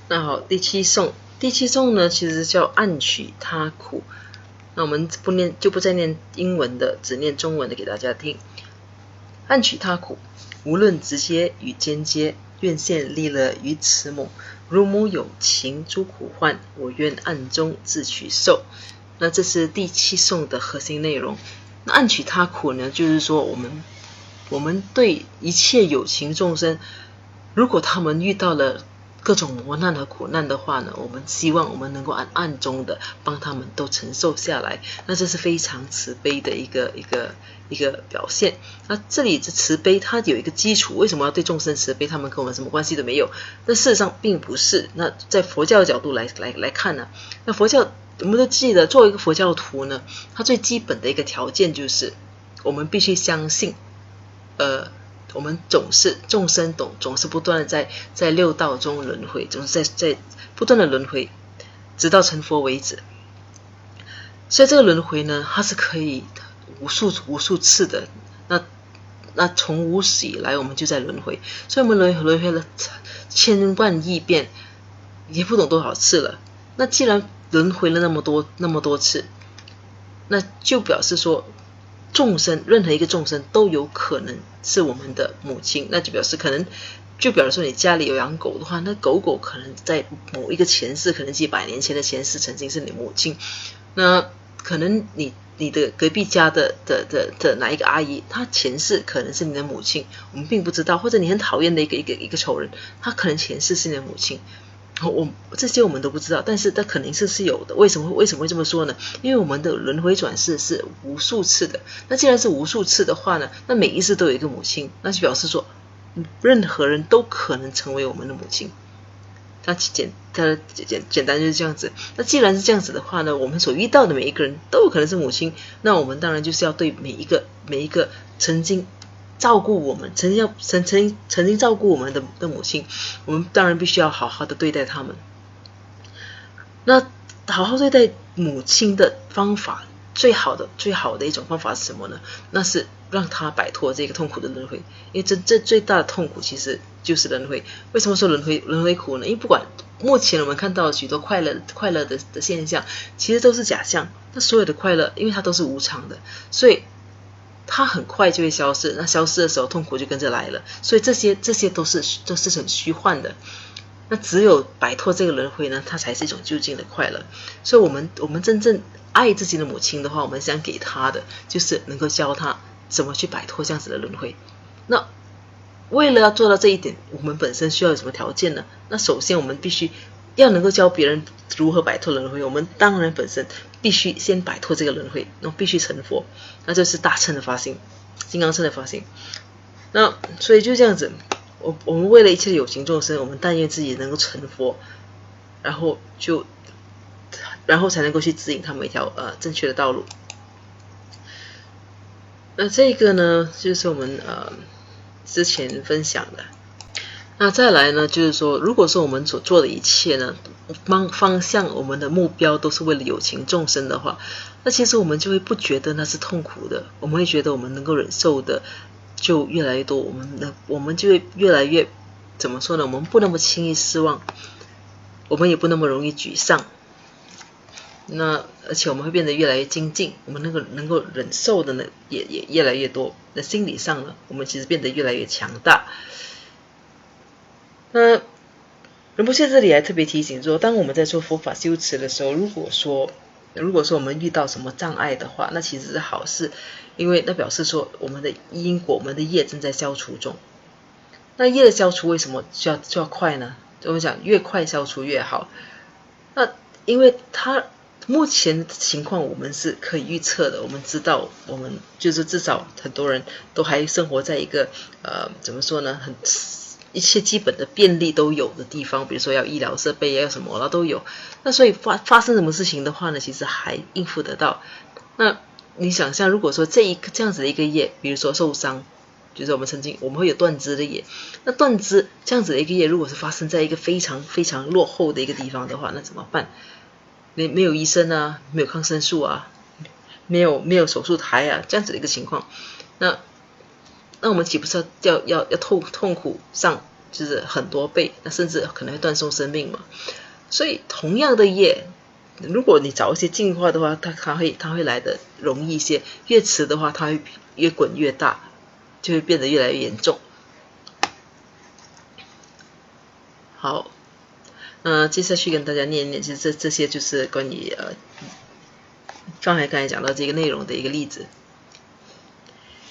那好，第七颂呢，其实叫暗取他苦。那我们不再念英文的，只念中文的给大家听。暗取他苦，无论直接与间接，愿现利乐于此母。如母有情诸苦患，我愿暗中自取受。那这是第七颂的核心内容。那暗取他苦呢，就是说我们对一切有情众生，如果他们遇到了各种磨难和苦难的话呢，我们希望我们能够暗中的帮他们都承受下来。那这是非常慈悲的一个表现。那这里的慈悲它有一个基础，为什么要对众生慈悲？他们跟我们什么关系都没有？那事实上并不是。那在佛教的角度来看呢，那佛教我们都记得，作为一个佛教徒呢，它最基本的一个条件就是我们必须相信我们众生总是不断的在六道中轮回，总是在不断的轮回，直到成佛为止。所以这个轮回呢，它是可以无数次的。那从无始以来，我们就在轮回，所以我们轮回了千万亿遍，也不懂多少次了。那既然轮回了那么多次，那就表示说众生任何一个众生都有可能是我们的母亲。那就表示说你家里有养狗的话，那狗可能在某一个前世，可能几百年前的前世曾经是你母亲。那可能你的隔壁家的哪一个阿姨，她前世可能是你的母亲，我们并不知道。或者你很讨厌的一个仇人，她可能前世是你的母亲，这些我们都不知道，但是它肯定是有的。为什么会这么说呢？因为我们的轮回转世是无数次的。那既然是无数次的话呢，那每一次都有一个母亲，那就表示说任何人都可能成为我们的母亲。它简单就是这样子。那既然是这样子的话呢，我们所遇到的每一个人都有可能是母亲，那我们当然就是要对每一个曾经照顾我们、曾经照顾我们的母亲，我们当然必须要好好的对待他们。那好好对待母亲的方法，最好的一种方法是什么呢？那是让她摆脱这个痛苦的轮回。因为这最大的痛苦其实就是轮回。为什么说轮回苦呢？因为不管目前我们看到许多快乐的现象，其实都是假象。那所有的快乐，因为它都是无常的，所以它很快就会消失。那消失的时候，痛苦就跟着来了。所以这些都是很虚幻的。那只有摆脱这个轮回呢，它才是一种究竟的快乐。所以我们真正爱自己的母亲的话，我们想给她的就是能够教她怎么去摆脱这样子的轮回。那为了要做到这一点，我们本身需要有什么条件呢？那首先我们必须要能够教别人如何摆脱轮回，我们当然本身必须先摆脱这个轮回，那必须成佛。那就是大乘的发心，金刚乘的发心。那所以就这样子，我们为了一切有情众生，我们但愿自己能够成佛，然后才能够去指引他们一条正确的道路。那这个呢，就是我们之前分享的。那再来呢，就是说，如果说我们所做的一切呢，方向我们的目标都是为了有情众生的话，那其实我们就会不觉得那是痛苦的，我们会觉得我们能够忍受的就越来越多，我们就会越来越怎么说呢？我们不那么轻易失望，我们也不那么容易沮丧。那而且我们会变得越来越精进，我们能够忍受的呢也越来越多。那心理上呢，我们其实变得越来越强大。那仁波切这里还特别提醒说，当我们在做佛法修持的时候，如果说我们遇到什么障碍的话，那其实是好事，因为那表示说我们的因果、我们的业正在消除中。那业的消除为什么就要快呢？我们讲越快消除越好。那因为它目前的情况我们是可以预测的，我们知道，我们就是至少很多人都还生活在一个怎么说呢，一切基本的便利都有的地方，比如说要医疗设备要什么都有。那所以发生什么事情的话呢，其实还应付得到。那你想象，如果说这样子的一个业，比如说受伤，就是我们会有断肢的业，那断肢这样子的一个业，如果是发生在一个非常非常落后的一个地方的话，那怎么办？没有医生啊，没有抗生素啊，没有手术台啊，这样子的一个情况，那我们岂不是要痛苦上就是很多倍，那甚至可能会断送生命嘛。所以同样的业，如果你早一些净化的话，它会来的容易一些；越迟的话，它会越滚越大，就会变得越来越严重。好，接下去跟大家念一念，其实这些就是关于刚才讲到这个内容的一个例子。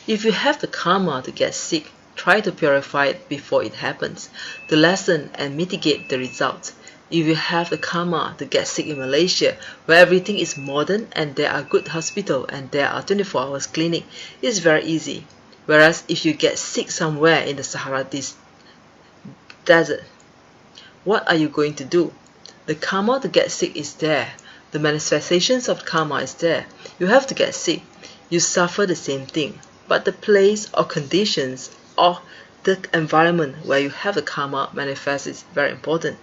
If you have the karma to get sick, try to purify it before it happens, to lessen and mitigate the result. If you have the karma to get sick in Malaysia, where everything is modern and there are good hospitals and there are 24 hours clinic, it's very easy. Whereas if you get sick somewhere in the Sahara Desert, what are you going to do? The karma to get sick is there. The manifestations of karma is there. You have to get sick. You suffer the same thing. But the place or conditions or the environment where you have the karma manifest is very important.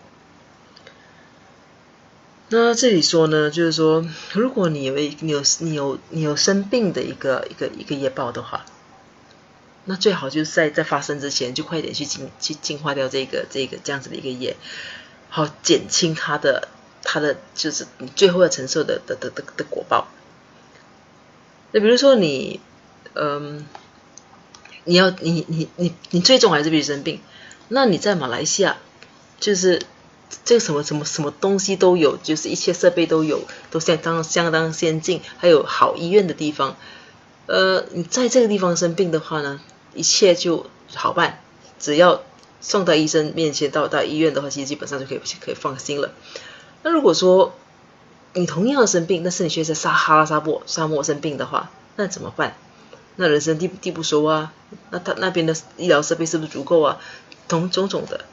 那这里说呢，就是说，如果你有生病的一个业报的话，那最好就是在发生之前就快点去净化掉这样子的一个业，好减轻它的就是你最后要承受的果报。那比如说你最终还是必须生病，那你在马来西亚就是这个什么东西都有，就是一切设备都有，都相当先进，还有好医院的地方。你在这个地方生病的话呢，一切就好办，只要送到医生面前，到医院的话，其实基本上就可以放心了。那如果说你同样生病，但是你却在撒哈拉沙漠生病的话，那怎么办？那人生地不熟啊，那他那边的医疗设备是不是足够啊？种种的，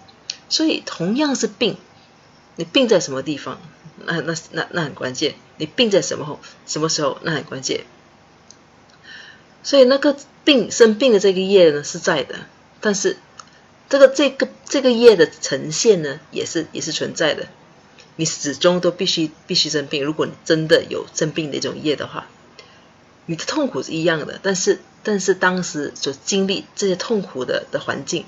所以同样是病，你病在什么地方，那很关键。你病在什么时候，那很关键。所以那个生病的这个业呢是在的，但是这个业的呈现呢也是存在的。你始终都必须生病。如果你真的有生病的一种业的话，你的痛苦是一样的，但是当时所经历这些痛苦的环境，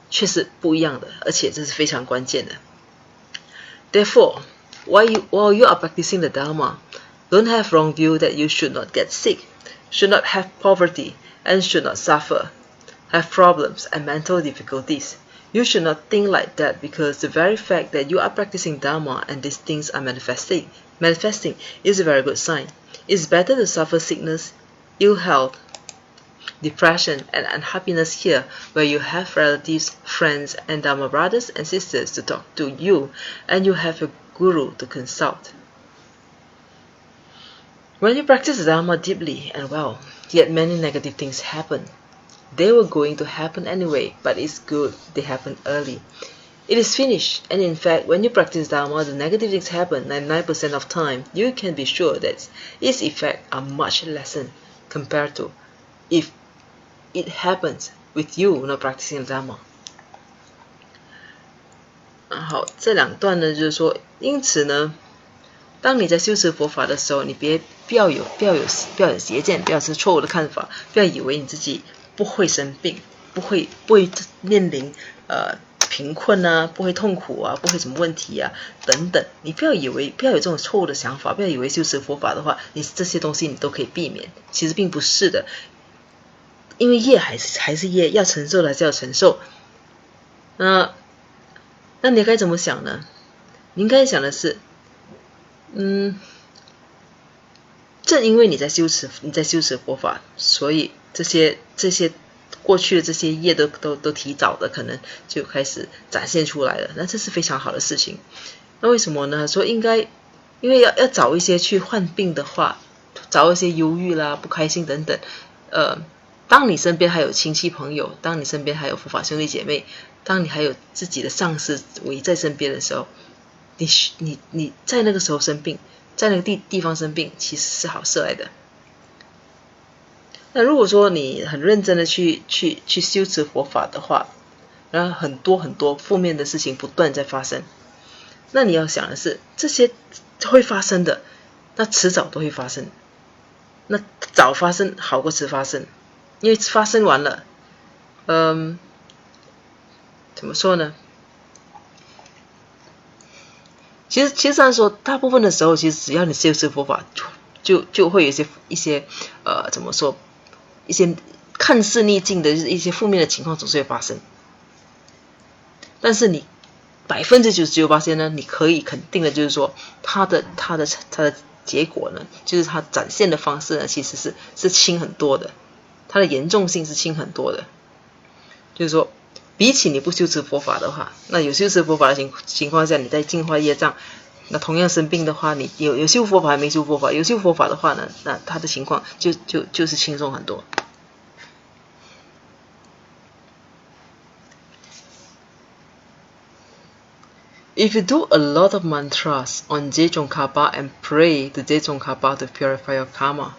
却是不一样的，而且这是非常关键的。Therefore, while you are practicing the Dharma, don't have wrong view that you should not get sick, should not have poverty, and should not suffer, have problems and mental difficulties. You should not think like that, because the very fact that you are practicing Dharma and these things are manifesting is a very good sign. It's better to suffer sickness, ill health, depression and unhappiness here, where you have relatives, friends and Dharma brothers and sisters to talk to you, and you have a guru to consult. When you practice Dharma deeply and well, yet many negative things happen. They were going to happen anyway, but it's good they happen early. It is finished, and in fact, when you practice Dharma, the negative things happen 99% of time. You can be sure that its effects are much lessened compared to if it happens with you not practicing Dharma. 好，这两段呢，就是说，因此呢，当你在修持佛法的时候，你不要有邪见，不要是错误的看法，不要以为你自己不会生病，不会面临贫困啊，不会痛苦啊，不会什么问题啊等等。你不要有这种错误的想法，不要以为修持佛法的话，你这些东西你都可以避免，其实并不是的。因为业还是业，要承受的还是要承受。那你该怎么想呢？你应该想的是，正因为你在修持佛法，所以这些过去的这些业都提早的可能就开始展现出来了，那这是非常好的事情。那为什么呢？说因为要找一些去患病的话，找一些忧郁啦、不开心等等，当你身边还有亲戚朋友，当你身边还有佛法兄弟姐妹，当你还有自己的上司围在身边的时候，你在那个时候生病，在那个地方生病，其实是好事来的。那如果说你很认真的去修持佛法的话，然后很多负面的事情不断在发生，那你要想的是，这些会发生的，那迟早都会发生，那早发生好过迟发生，因为发生完了，怎么说呢？其实上说，大部分的时候，其实只要你修持佛法，就会有一些怎么说，一些看似逆境的，就是一些负面的情况总是会发生。但是你99%呢，你可以肯定的就是说，它的结果呢，就是它展现的方式呢，其实是轻很多的，它的严重性是轻很多的。就是说，比起你不修持佛法的话，那有修持佛法的情况下，你在净化业障，那同样生病的话，你有修佛法还没修佛法，有修佛法的话呢，那他的情况就是轻松很多。If you do a lot of mantras on Jejongkapa and pray to Jejongkapa to purify your karma,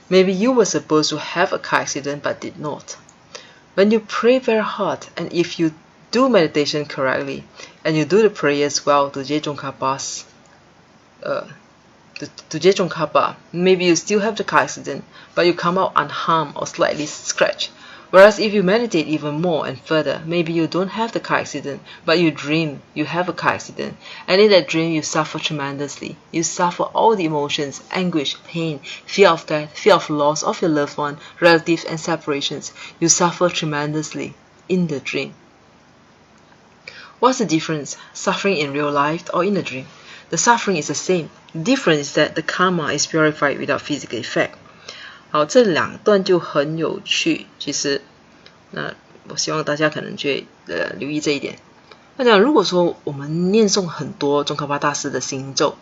maybe you were supposed to have a car accident but did not. When you pray very hard, and if you do meditation correctly, and you do the prayers well to Jejongkapa, maybe you still have the car accident, but you come out unharmed or slightly scratched. Whereas if you meditate even more and further, maybe you don't have the car accident, but you dream you have a car accident. And in that dream, you suffer tremendously. You suffer all the emotions, anguish, pain, fear of death, fear of loss of your loved one, relatives, and separations. You suffer tremendously in the dream. What's the difference? Suffering in real life or in a dream? The suffering is the same. The difference is that the karma is purified without physical effect. 好，这两段就很有趣。其实，那我希望大家可能去留意这一点。那讲，如果说我们念诵很多宗喀巴大师的心咒，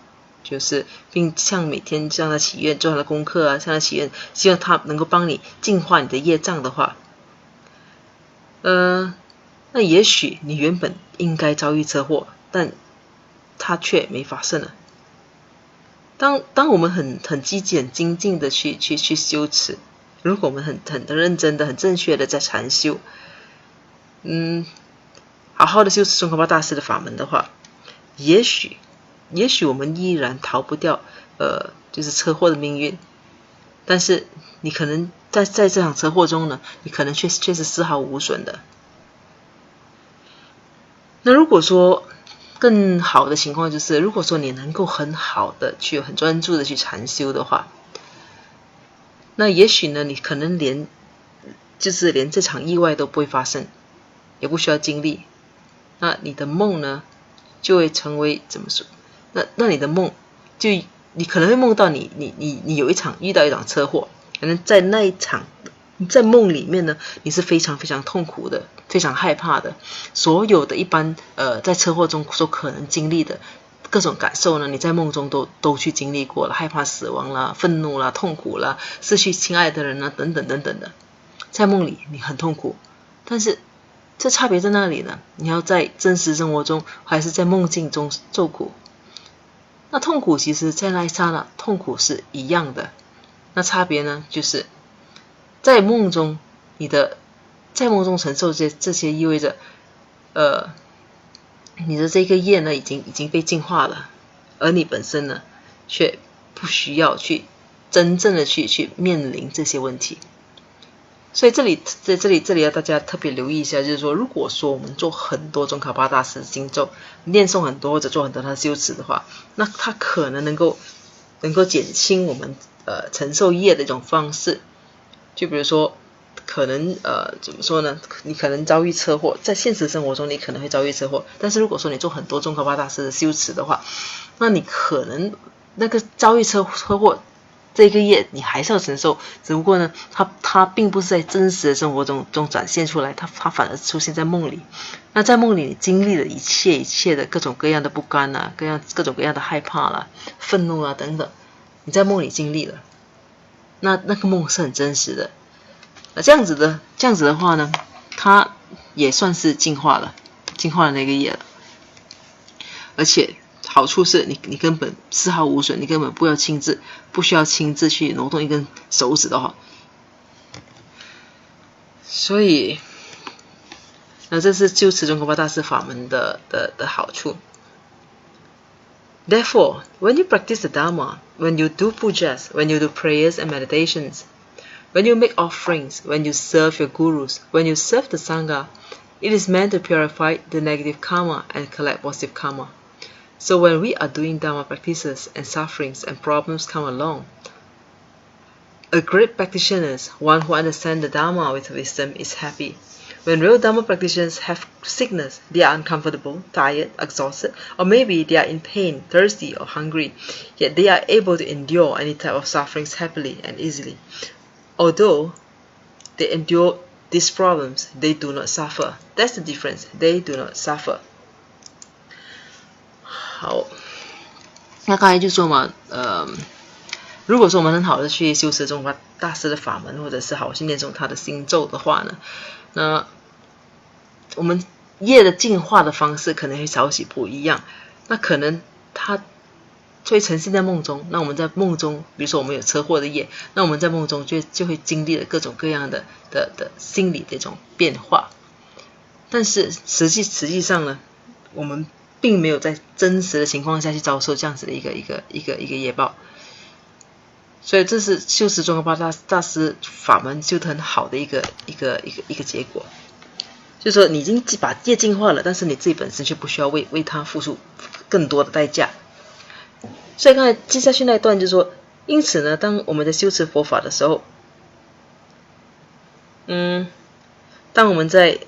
就是并向每天向他祈愿，做他的功课啊，向他祈愿，希望他能够帮你净化你的业障的话，那也许你原本应该遭遇车祸，但它却没发生了。当我们很积极、很精进的去修持，如果我们很认真的、很正确的在禅修，好好的修持宗喀巴大师的法门的话，也许我们依然逃不掉就是车祸的命运，但是你可能在这场车祸中呢，你可能确实丝毫无损的。那如果说更好的情况就是，如果说你能够很好的很专注的去禅修的话，那也许呢，你可能连这场意外都不会发生，也不需要经历。那你的梦呢，就会成为怎么说？那你的梦就你可能会梦到你遇到一场车祸，可能在那一场在梦里面呢，你是非常非常痛苦的，非常害怕的，所有的一般在车祸中所可能经历的各种感受呢，你在梦中都去经历过了，害怕死亡啦、愤怒啦、痛苦啦、失去亲爱的人啦等等等等的，在梦里你很痛苦，但是这差别在哪里呢？你要在真实生活中还是在梦境中受苦？那痛苦其实在那一刹那痛苦是一样的，那差别呢就是在梦中承受这些意味着你的这个业呢已经被净化了，而你本身呢却不需要去真正的去面临这些问题。所以这里要大家特别留意一下，就是说，如果说我们做很多宗喀巴大师的经咒，念诵很多或者做很多他的修持的话，那它可能能够减轻我们承受业的一种方式。就比如说，可能怎么说呢？你可能遭遇车祸，在现实生活中你可能会遭遇车祸，但是如果说你做很多宗喀巴大师的修持的话，那你可能那个遭遇车祸这个业你还是要承受，只不过呢，它并不是在真实的生活中展现出来，它反而出现在梦里。那在梦里你经历了一切的各种各样的不甘啊，各种各样的害怕啦、愤怒啊等等，你在梦里经历了，那个梦是很真实的。那这样子的话呢，它也算是净化了那个业了，而且好处是你根本丝毫无损，你根本不需要亲自去挪动一根手指的话，所以那这是修持宗喀巴大师法门的好处。Therefore, when you practice the Dharma, when you do pujas, when you do prayers and meditations, when you make offerings, when you serve your gurus, when you serve the Sangha, It is meant to purify the negative karma and collect positive karma. So when we are doing Dharma practices and sufferings and problems come along, a great practitioner, one who understands the Dharma with wisdom, is happy. When real Dharma practitioners have sickness, they are uncomfortable, tired, exhausted, or maybe they are in pain, thirsty, or hungry, yet they are able to endure any type of sufferings happily and easily. Although they endure these problems, they do not suffer. That's the difference. They do not suffer. 好，那刚才就说嘛，如果说我们很好的去修持中华大师的法门，或者是好训练中他的心咒的话呢，那我们业的净化的方式可能会少许不一样。那可能它会呈现在梦中，那我们在梦中，比如说我们有车祸的业，那我们在梦中就会经历了各种各样的心理的一种变化。但是实际上呢，我们并没有在真实的情况下去遭受这样子的一个业报。所以这是修持中华大师法门修得很好的一个结果，就是说你已经把业净化了，但是你自己本身却不需要为它付出更多的代价。所以刚才接下去那一段就是说，因此呢，当我们在修持佛法的时候，当我们在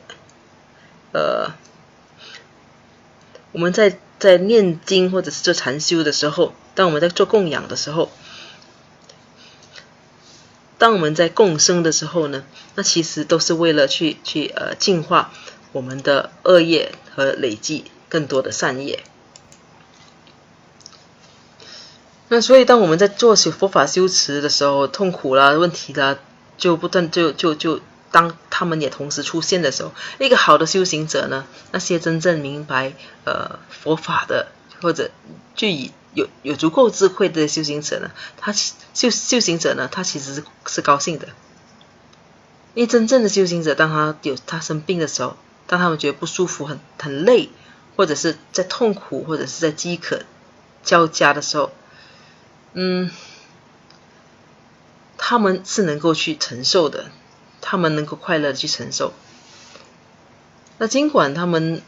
在念经或者是做禅修的时候，当我们在做供养的时候，当我们在共生的时候呢，那其实都是为了去净化我们的恶业和累积更多的善业。那所以当我们在做佛法修持的时候，痛苦啦、问题啦，就不断就当他们也同时出现的时候，一个好的修行者呢，那些真正明白佛法的，或者有足够智慧的修行者呢，他其实是高兴的。因为真正的修行者，当他生病的时候，当他们觉得不舒服、很累，或者是在痛苦，或者是在饥渴交加的时候，他们是能够去承受的，他们能够快乐的去承受。那尽管他们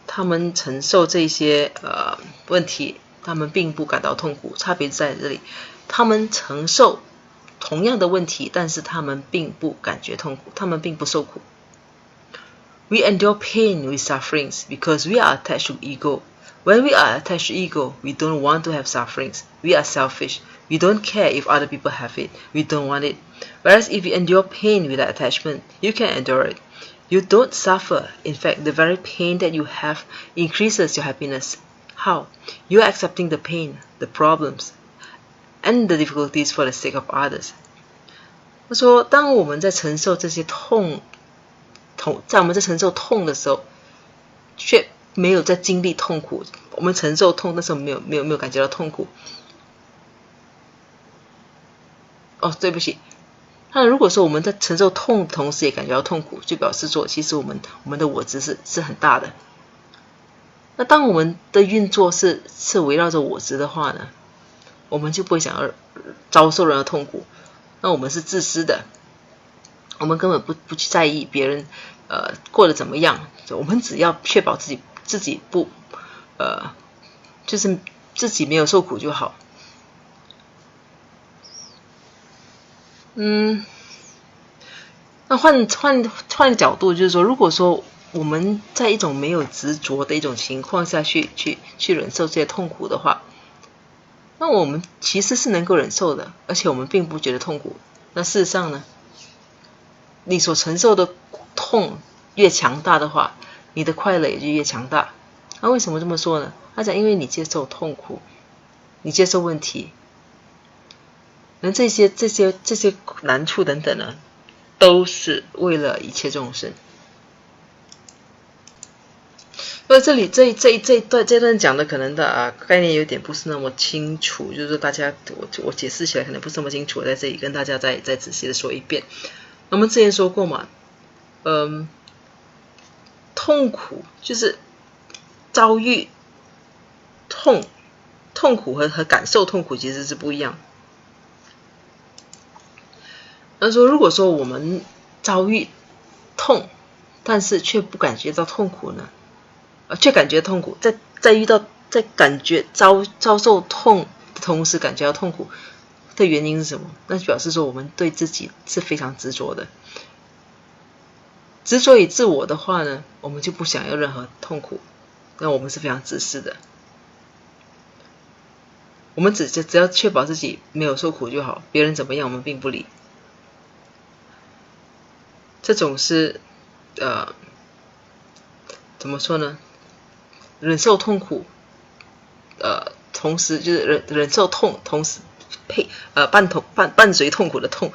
承受这些问题，他们并不感到痛苦，差别在这里，他们承受同样的问题，但是他们并不感觉痛苦，他们并不受苦。We endure pain with sufferings because we are attached to ego. When we are attached to ego, we don't want to have sufferings. We are selfish. We don't care if other people have it. We don't want it. Whereas if you endure pain without attachment, you can endure it. You don't suffer. In fact, the very pain that you have increases your happiness. How? You are accepting the pain, the problems, and the difficulties for the sake of others. 他说，当我们在承受这些在我们在承受痛的时候，却没有在经历痛苦。我们承受痛，但是我们没有感觉到痛苦。对不起。那如果说我们在承受痛的同时也感觉到痛苦，就表示说其实我们的我执是很大的。那当我们的运作是围绕着我执的话呢，我们就不会想要遭受人的痛苦。那我们是自私的，我们根本不去在意别人过得怎么样，我们只要确保自己不就是自己没有受苦就好。那换个角度，就是说，如果说我们在一种没有执着的一种情况下去忍受这些痛苦的话，那我们其实是能够忍受的，而且我们并不觉得痛苦。那事实上呢，你所承受的痛越强大的话，你的快乐也就越强大。那为什么这么说呢？他讲，因为你接受痛苦，你接受问题，那这些难处等等呢，都是为了一切众生。所以这里这段讲的可能的概念有点不是那么清楚，就是说大家我解释起来可能不是那么清楚，我在这里跟大家再仔细的说一遍。我们之前说过嘛，痛苦就是遭遇痛苦和感受痛苦其实是不一样。那说如果说我们遭遇痛，但是却不感觉到痛苦呢？却感觉痛苦，在感觉遭受痛的同时感觉到痛苦的原因是什么？那就表示说我们对自己是非常执着的。执着于自我的话呢，我们就不想要任何痛苦，那我们是非常自私的。我们只要确保自己没有受苦就好，别人怎么样我们并不理。这种是怎么说呢？忍受痛苦，同时就是忍受痛，同时伴随痛苦的痛，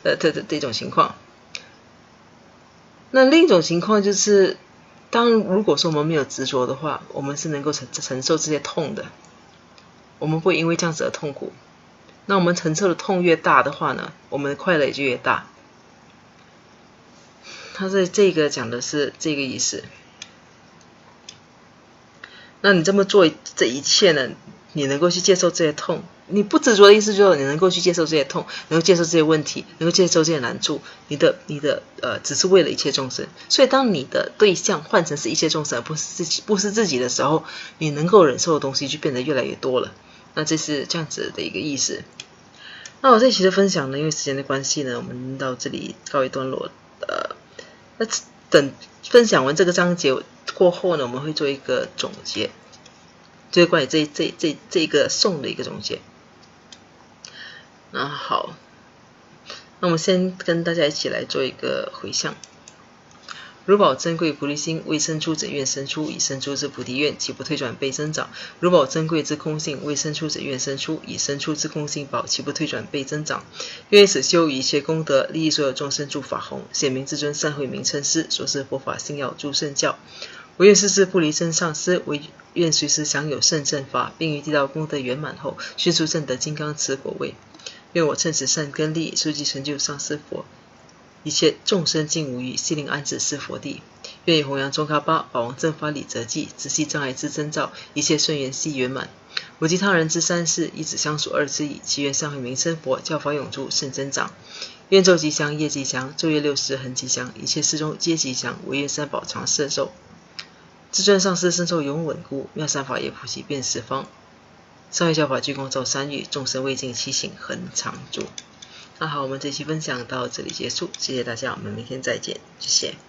这种情况。那另一种情况就是，如果说我们没有执着的话，我们是能够承受这些痛的，我们不会因为这样子而痛苦。那我们承受的痛越大的话呢，我们的快乐也就越大。他这个讲的是这个意思。那你这么做这一切呢，你能够去接受这些痛，你不执着的意思就是你能够去接受这些痛，能够接受这些问题，能够接受这些难处，你的只是为了一切众生。所以当你的对象换成是一切众生而不是自己的时候，你能够忍受的东西就变得越来越多了。那这是这样子的一个意思。那我这一期的分享呢，因为时间的关系呢，我们到这里告一段落。那等分享完这个章节过后呢，我们会做一个总结，就是关于这个颂的一个总结。那好，那我们先跟大家一起来做一个回向。如宝珍贵菩提心，未生出者愿生出，已生出之菩提愿，岂不退转倍增长？如宝珍贵之空性，未生出者愿生出，已生出之空性宝，岂不退转倍增长？愿此修一切功德，利益所有众生诸法弘，显明至尊善慧名称师，所示佛法信要诸圣教。唯愿世世不离真上师，唯愿随时享有圣正法，并于地道功德圆满后，迅速证得金刚持果位。愿我趁此善根利，速即成就上师佛。一切众生尽无余，悉令安置是佛地。愿以弘扬宗喀巴宝王正法理则记，直系障碍之征兆，一切顺缘悉圆满。我及他人之三世，一子相属二之矣。祈愿上慧名称佛，教法永驻，圣增长。愿昼吉祥，夜吉祥，昼夜60恒吉祥，一切世中皆吉祥。唯愿三宝常摄受。至尊上师身受永稳固，妙善法业普及遍十方。上慧教法具光照三域，众生未尽其行恒常住。那好，我们这期分享到这里结束，谢谢大家，我们明天再见，谢谢。